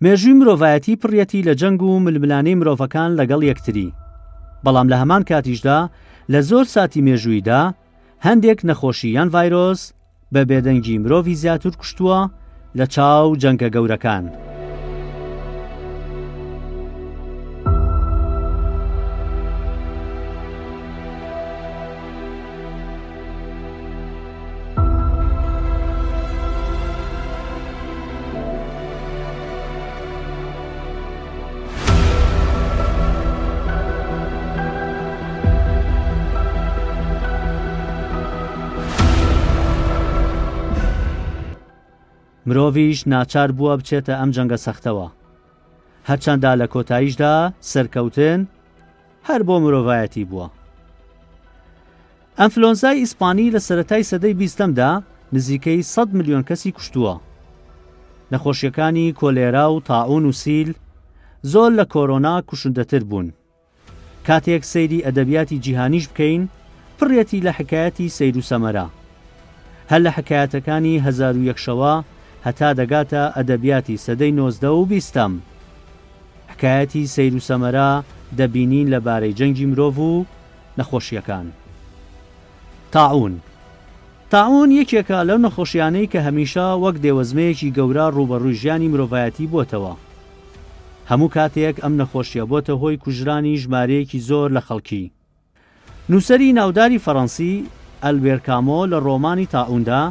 مێژووی مرۆڤایەتی پڕیەتی لە جەنگ و ململانەی مرۆڤەکان لەگەڵ یەکتری، بەڵام لە هەمان کاتیشدا لە زۆر ساتی مێژوویدا هەندێک نەخۆشی یان ڤایرۆس بە بێدەنگی مرۆڤی زیاتر کوشتووە لە چاو جەنگە گەورەکان. مرۆڤیش ناچار بووە بچێتە ئەم جەنگە سەختەوە، هەرچەندە لە کۆتاییشدا سەرکەوتن هەر بۆ مرۆڤایەتی بووە. ئەنفلۆنزای ئیسپانی لە سەرەتای سەدەی 20دا نزیکەی 100 ملیۆن کەسی کوشتووە. نەخۆشیەکانی کۆلێرا و تاعون و سیل زۆر لە کۆرۆنا کوشندەتر بوون. کاتێک سەیری ئەدەبیاتی جیهانیش بکەین، پڕیەتی لە حکایەتی سەیر و سەمەرە، هەر لە حکایەتەکانی 1001 شەوە هەتا دەگاتە ئەدەبیاتی سەدەی 19 و 20م. حکایەتی سەیر و سەمەرە دەبینین لەبارەی جەنگی مرۆڤ و نەخۆشیەکان. تاعون یەکێکە لەو نەخۆشیانەی کە هەمیشە وەک دێوەزمەیەکی گەورە ڕوبەڕووی ژیانی مرۆڤایەتی بۆتەوە. هەموو کاتێک ئەم نەخۆشیە بۆتە هۆی کوژرانی ژمارەیەکی زۆر لە خەڵکی. نووسەری ناوداری فەڕەنسی ئەلبێر کامۆ لە ڕۆمانی تاعوندا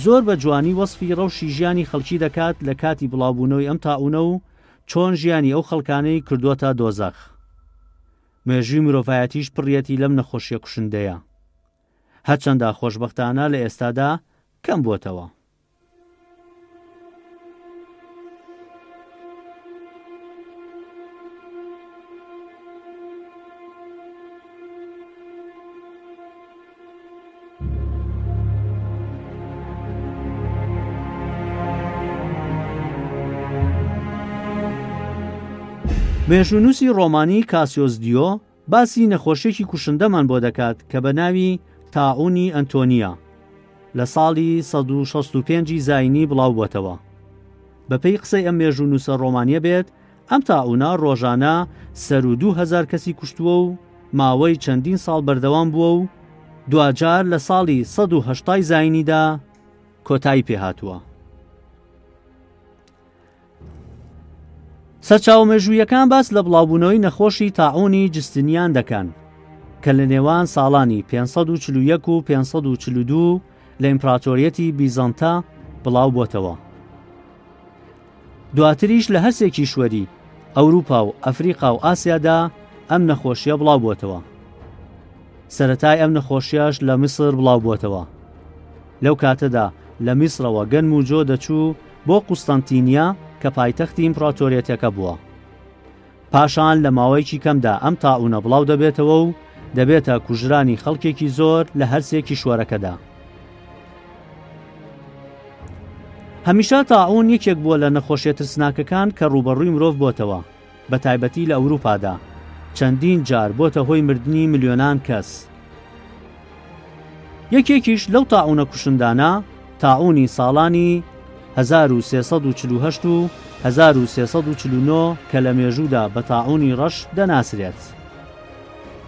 زۆر بە جوانی وەسفی ڕەوشی ژیانی خەڵکی دەکات لە کاتی بڵاوبوونەوەی ئەم تاعونە و چۆن ژیانی ئەو خەڵکانەی کردووەتە دۆزەخ. مێژووی مرۆڤایەتیش پڕیەتی لەم نەخۆشیە کوشندەیە، هەرچەندە خۆشبەختانە لە ئێستادا کەم بووتەوە. مێژوونووسی ڕۆمانی کاسیۆس دیۆ باسی نەخۆشیێکی کوشندەمان بۆ دەکات کە بە ناوی تاعونی ئەنتۆنیا لە ساڵی 165 زاینی بڵاو بووتەوە. بەپێی قسەی ئەم مێژوونووسە ڕۆمانیە بێت ئەم تاعونە ڕۆژانە سەر و 2000 کەسی کوشتووە و ماوەی چەندین ساڵ بەردەوام بووە و دوجار لە ساڵی 180 زاینیدا کۆتایی پێهاتووە. سەرچاوە مێژوویەکان باس لە بڵاوبوونەوەی نەخۆشی تاعونی جستنیان دەکەن کە لە نێوان ساڵانی 541 و 542 لە ئیمپراتۆریەتی بیزانتا بڵاو بووتەوە. دواتریش لە هەرسێکی شوەری ئەوروپا و ئەفریقا و ئاسیادا ئەم نەخۆشیە بڵاو بووتەوە. سەرەتای ئەم نەخۆشیەش لە میسر بڵاو بووتەوە. لەو کاتەدا لە میسرەوە گەنم و جۆ دەچوو بۆ قوستەنتینیا کە پایتەختی ئیمپراتۆریەتەکە بووە. پاشان لە ماوەیەکی کەمدا ئەم تاعونە بڵاو دەبێتەوە و دەبێتە کوژرانی خەڵکێکی زۆر لە هەرسێکی شوەرەکەدا. هەمیشە تاعون یەکێک بووە لە نەخۆشیە ترسناکەکان کە ڕوبەڕووی مرۆڤ بۆتەوە، بە تایبەتی لە ئەوروپادا چەندین جار بۆتە هۆی مردنی ملیۆنان کەس. یەکێکیش لەو تاعونە کوشندانە تاعونی ساڵانی 1348 و 1349 کە لە مێژوودا بە تاعونی ڕەش دەناسرێت.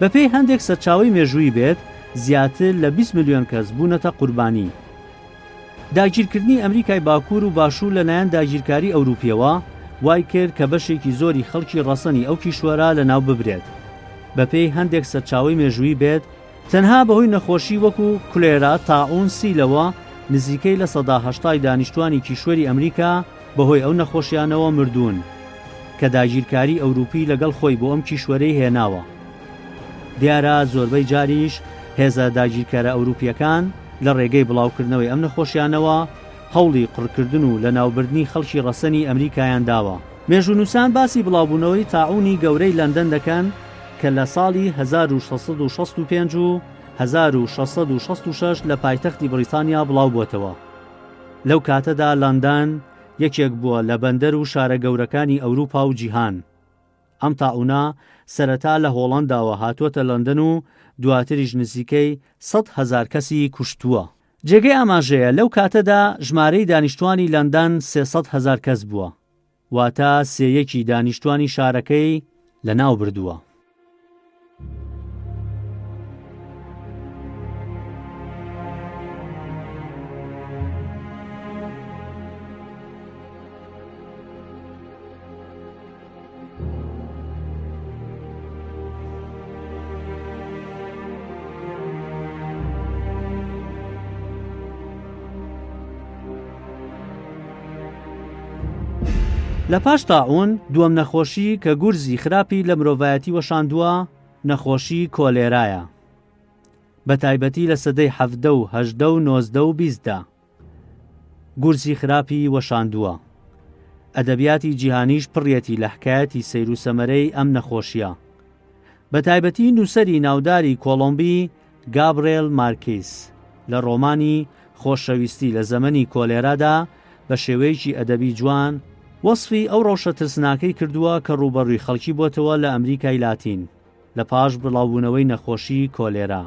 بەپێی هەندێک سەرچاوی مێژووی بێت زیاتر لە 20 ملیۆن کەس بوونەتە قوربانی. داگیرکردنی ئەمریکای باکوور و باشوور لەلایەن داگیرکاری ئەوروپیەوە وای کرد کە بەشێکی زۆری خەڵکی ڕەسەنی ئەو کیشوەرە لەناو ببرێت. بەپێی هەندێک سەرچاوی مێژووی بێت تەنها بەهۆی نەخۆشی وەکو کولێرا، تاعون، سیلەوە نزیکەی لە 180 دانیشتوانی کیشوەری ئەمریکا بەهۆی ئەو نەخۆشیانەوە مردوون کە داگیرکاری ئەوروپی لەگەڵ خۆی بۆ ئەم کیشوەرەی هێناوە. دیارە زۆربەی جاریش هێزە داگیرکارە ئەوروپیەکان لە ڕێگەی بڵاوکردنەوەی ئەم نەخۆشیانەوە هەوڵی قڕکردن و لە ناوبردنی خەڵکی ڕەسەنی ئەمریکایان داوە. مێژوونووسان باسی بڵاوبوونەوەی تاعونی گەورەی لەندەن دەکەن کە لە ساڵی 1665 و 1666 لە پایتەختی بریتانیا بڵاو بووتەوە. لەو کاتەدا لەندەن یەکێک بووە لە بەندەر و شارە گەورەکانی ئەوروپا و جیهان. ئەم تاعونە سەرەتا لە هۆڵەنداوە هاتووەتە لەندەن و دواتریش نزیکەی 100,000 کەسی کوشتووە. جێگەی ئاماژەیە لەو کاتەدا ژمارەی دانیشتوانی لەندەن 300,000 کەس بووە. واتە سێیەکی دانیشتوانی شارەکەی لەناو بردووە. لە پاش تاعون دووەم نەخۆشی کە گورزی خراپی لە مرۆڤایەتی وەشاندووە نەخۆشی کۆلێرایە، بە تایبەتی لە سەدەی 17 و 18 و 19 و 20دا. گورزی خراپی وەشاندووە. ئەدەبیاتی جیهانیش پڕیەتی لە حکایەتی سەیر و سەمەرەی ئەم نەخۆشیە، بە تایبەتی نووسەری ناوداری کۆڵۆمبی گابرێل مارکیس لە ڕۆمانی خۆشەویستی لە زەمەنی کۆلێرادا بە شێوەیەکی ئەدەبی جوان وەصفی ئەو ڕەوشە ترسناکەی کردووە کە ڕوبەڕووی خەڵکی بۆتەوە لە ئەمریکای لاتین لە پاش بڵاوبوونەوەی نەخۆشی کۆلێرا.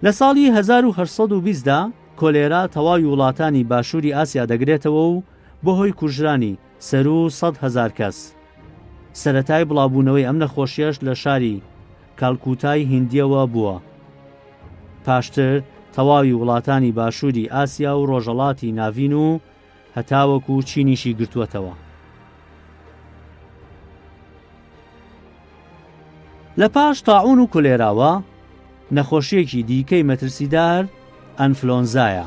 لە ساڵی 1820دا کۆلێرا تەواوی وڵاتانی باشووری ئاسیا دەگرێتەوە و بەهۆی کوژرانی سەر و 100,000 کەس. سەرەتای بڵاوبوونەوەی ئەم نەخۆشیەش لە شاری کالکوتای هیندیەوە بووە. پاشتر تەواوی وڵاتانی باشووری ئاسیا و ڕۆژەڵاتی ناوین و هەتاوەکو چینیشی گرتووەتەوە. لە پاش تاعون و کۆلێراوە نەخۆشیەکی دیکەی مەترسیدار ئەنفلۆنزایە.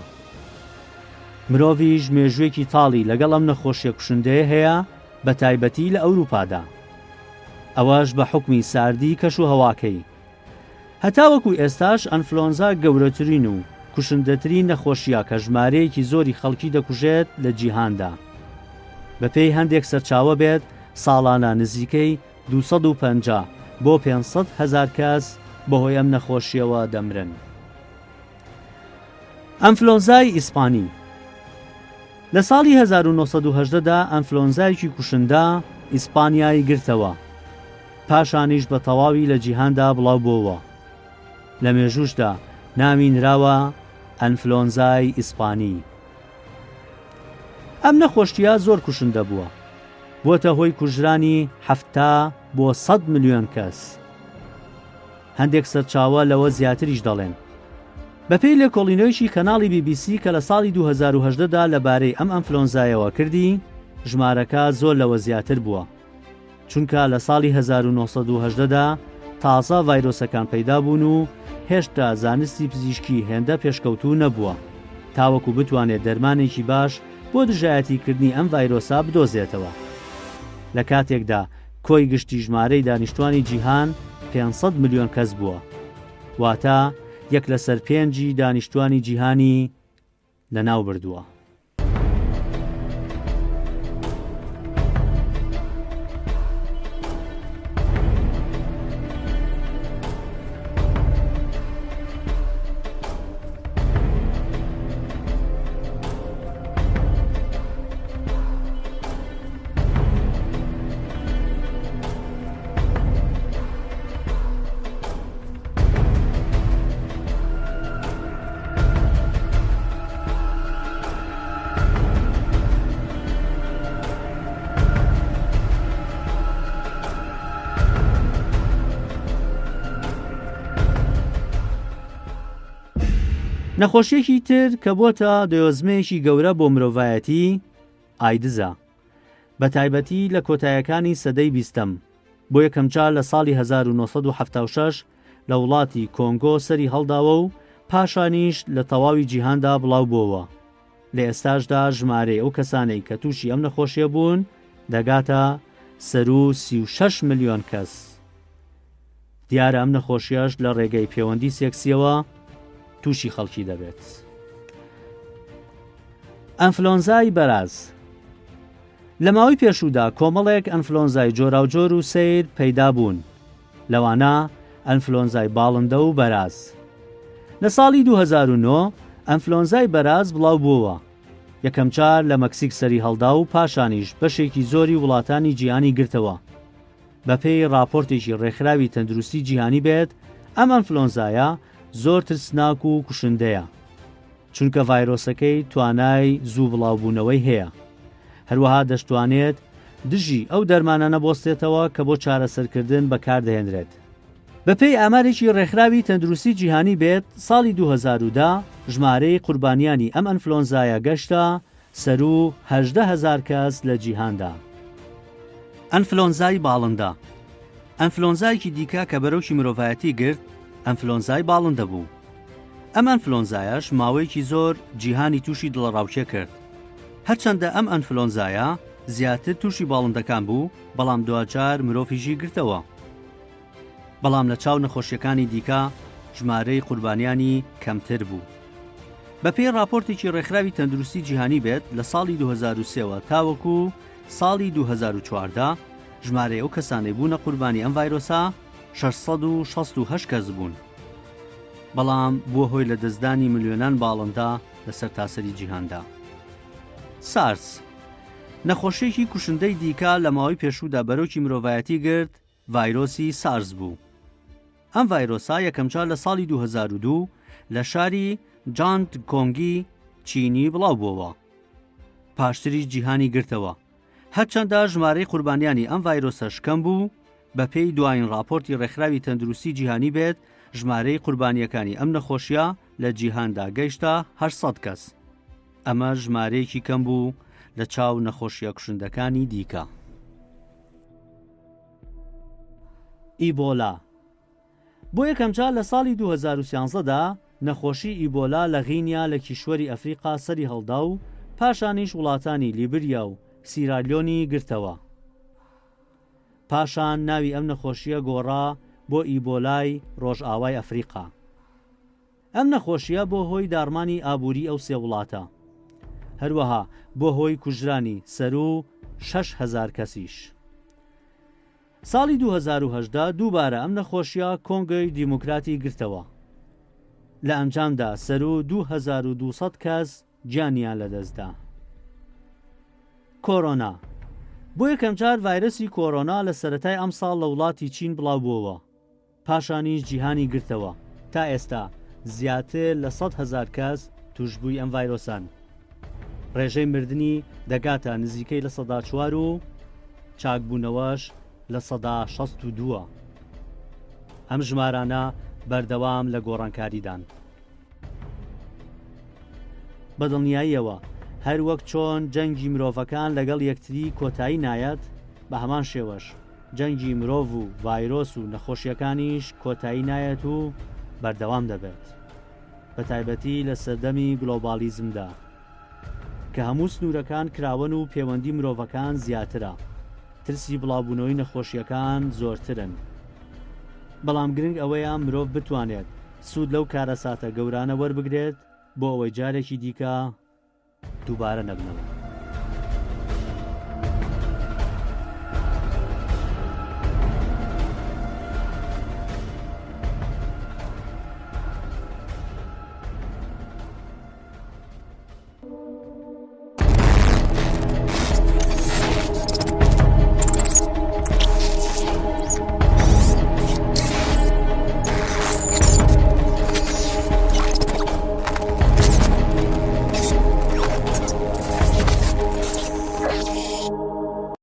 مرۆڤیش مێژوێکی تاڵی لەگەڵ ئەم نەخۆشیە کوشندەیە هەیە، بە تایبەتی لە ئەوروپادا. ئەوەش بە حوکمی ساردی کەش و هەواکەی. هەتاوەکو ئێستاش ئەنفلۆنزا گەورەترین و کوشندەترین نەخۆشیە کە ژمارەیەکی زۆری خەڵکی دەکوژێت لە جیهاندا. بەپێی هەندێک سەرچاوە بێت ساڵانە نزیکەی 250 بۆ 500,000 کەس بەهۆی ئەم نەخۆشیەوە دەمرن. ئەنفلۆنزای ئیسپانی. لە ساڵی 1918دا ئەنفلۆنزایکی کوشندە ئیسپانیای گرتەوە، پاشانیش بە تەواوی لە جیهاندا بڵاو بووە. لە مێژوشدا نامی نراوە ئەنفلۆنزای ئیسپانی. ئەم نەخۆشیە زۆر کوشندە بووە، بووەتە هۆی کوژرانی 70 بۆ 100 ملیۆن کەس. هەندێک سەرچاوە لەوە زیاتریش دەڵێن. بەپێی لێکۆڵینەوەیکی کەناڵی BBC کە لە ساڵی 2018دا لەبارەی ئەم ئەنفلۆنزایەوە کردی، ژمارەکە زۆر لەوە زیاتر بووە، چونکە لە ساڵی 1918دا تازە ڤایرۆسەکان پەیدا بوون و هێشتا زانستی پزیشکی هێندە پێشکەوتوو نەبووە تاوەکو بتوانێت دەرمانێکی باش بۆ دژایەتیکردنی ئەم ڤایرۆسا بدۆزێتەوە. لە کاتێکدا کۆی گشتی ژمارەی دانیشتوانی جیهان 500 ملیۆن کەس بووە، واتە 1 لەسەر 5 دانیشتوانی جیهانی لەناو بردووە. نەخۆشیەکی تر کە بۆتە دەیۆزمەیەکی گەورە بۆ مرۆڤایەتی ئایدزە، بە تایبەتی لە کۆتاییەکانی سەدەی 20م. بۆ یەکەم جار لە ساڵی 1976 لە وڵاتی کۆنگۆ سەری هەڵداوە و پاشانیش لە تەواوی جیهاندا بڵاو بووە. لە ئێستاشدا ژمارەی ئەو کەسانەی کە تووشی ئەم نەخۆشیە بوون دەگاتە سەر و 36 ملیۆن کەس. دیارە ئەم نەخۆشیەش لە ڕێگەی پەیوەندی سێکسیەوە تووشی خەڵکی دەبێت. ئەنفلۆنزای بەراز. لە ماوەی پێشوودا کۆمەڵێک ئەنفلۆنزای جۆراوجۆر و سیر پەیدا بوون، لەوانە ئەنفلۆنزای باڵندە و بەراز. لە ساڵی 2009 ئەنفلۆنزای بەراز بڵاو بووە، یەکەم جار لە مەکسیک سەری هەڵدا و پاشانیش بەشێکی زۆری وڵاتانی جیهانی گرتەوە. بەپێی راپۆرتێکی ڕێکخراوی تەندروستی جیهانی بێت، ئەم ئەنفلۆنزایە زۆر ترسناک و کوشندەیە، چونکە ڤایرۆسەکەی توانای زوو بڵاوبوونەوەی هەیە. هەروەها دەشتوانێت دژی ئەو دەرمانە نەبۆستێتەوە کە بۆ چارەسەرکردن بەکاردەهێنرێت. بەپێی ئامارێکی ڕێکخراوی تەندروستی جیهانی بێت ساڵی 2010 ژمارەی قوربانیانی ئەم ئەنفلۆنزایە گەشتە سەر و 18,000 کەس لە جیهاندا. ئەنفلۆنزای باڵندە ئەنفلۆنزایەکی دیکە کە بەرەوکی مرۆڤایەتی گرت ئەنفلۆنزای باڵندە بوو. ئەم ئەنفلۆنزایەش ماوەیەکی زۆر جیهانی تووشی دڵڕاوچێ کرد. هەرچەندە ئەم ئەنفلۆنزایە زیاتر تووشی باڵندەکان بوو، بەڵام دوجار مرۆڤیشی گرتەوە. بەڵام لە چاو نەخۆشیەکانی دیکە ژمارەی قوربانیانی کەمتر بوو. بەپێی راپۆرتێکی ڕێکخراوی تەندروستی جیهانی بێت لە ساڵی 2003 تاوەکو ساڵی 2014 ژمارەی ئەو کەسانەی بوونە قوربانی ئەم ڤایرۆسە 668 کەس بوون. بەڵام بووە هۆی لە دەستدانی ملیۆنان باڵندە لە سەرتاسەری جیهاندا. سارس نەخۆشیێکی کوشندەی دیکە لە ماوەی پێشوودا بەرەوکی مرۆڤایەتی گرت ڤایرۆسی سارس بوو. ئەم ڤایرۆسا یەکەم جار لە ساڵی 2002 لە شاری جانگ کۆنگی چینی بڵاو بووەوە. پاشتری جیهانی گرتەوە. هەرچەندە ژمارەی قوربانیانی ئەم ڤایرۆسە شکەم بوو، بەپێی دوایین راپۆرتی ڕێکخراوی تەندروستی جیهانی بێت ژمارەی قوربانیەکانی ئەم نەخۆشیە لە جیهاندا گەیشتە 800 کەس. ئەمە ژمارەیەکی کەم بوو لە چاو نەخۆشیە کوشندەکانی دیکە. ئیبۆلا بۆ یەکەم جار لە ساڵی 2013دا نەخۆشی ئیبۆلا لە غینیا لە کیشوەری ئەفریقا سەری هەڵدا و پاشانیش وڵاتانی لیبریا و سیرالیۆنی گرتەوە. پاشان ناوی ئەم نەخۆشیە گۆڕا بۆ ئیبۆلای ڕۆژئاوای ئەفریقا. ئەم نەخۆشیە بۆ هۆی دارمانی ئابووری ئەو سێ وڵاتە. هەروەها بۆ هۆی کوژرانی سەر و 6,000 کەسیش. ساڵی 2018 دووبارە ئەم نەخۆشیە کۆنگۆی دیموکراتی گرتەوە. لە ئەنجامدا سەر و 2200 کەس گیانیان لەدەستدا. کۆرۆنا بۆ یەکەم جار ڤایرۆسی کۆرۆنا لە سەرەتای ئەم ساڵ لە وڵاتی چین بڵاو بووەوە. پاشانیش جیهانی گرتەوە. تا ئێستا زیاتر لە 100,000 کەس توشبووی ئەم ڤایرۆسان. ڕێژەی مردنی دەگاتە نزیکەی لە 4 و چاکبوونەوەش لە 62. ئەم ژمارانە بەردەوام لە گۆڕانکاریدان. بەدڵنیاییەوە هەر وەک چۆن جەنگی مرۆڤەکان لەگەڵ یەکتری کۆتایی نایەت، بە هەمان شێوەش جەنگی مرۆڤ و ڤایرۆس و نەخۆشیەکانیش کۆتایی نایەت و بەردەوام دەبێت، بە تایبەتی لە سەردەمی گلۆبالیزمدا کە هەموو سنوورەکان کراون و پەیوەندی مرۆڤەکان زیاترە. ترسی بڵاوبوونەوەی نەخۆشیەکان زۆرترن. بەڵام گرنگ ئەوەیە مرۆڤ بتوانێت سوود لەو کارەساتە گەورانە وەربگرێت بۆ ئەوەی جارێکی دیکە دووبارە نەبنەوە.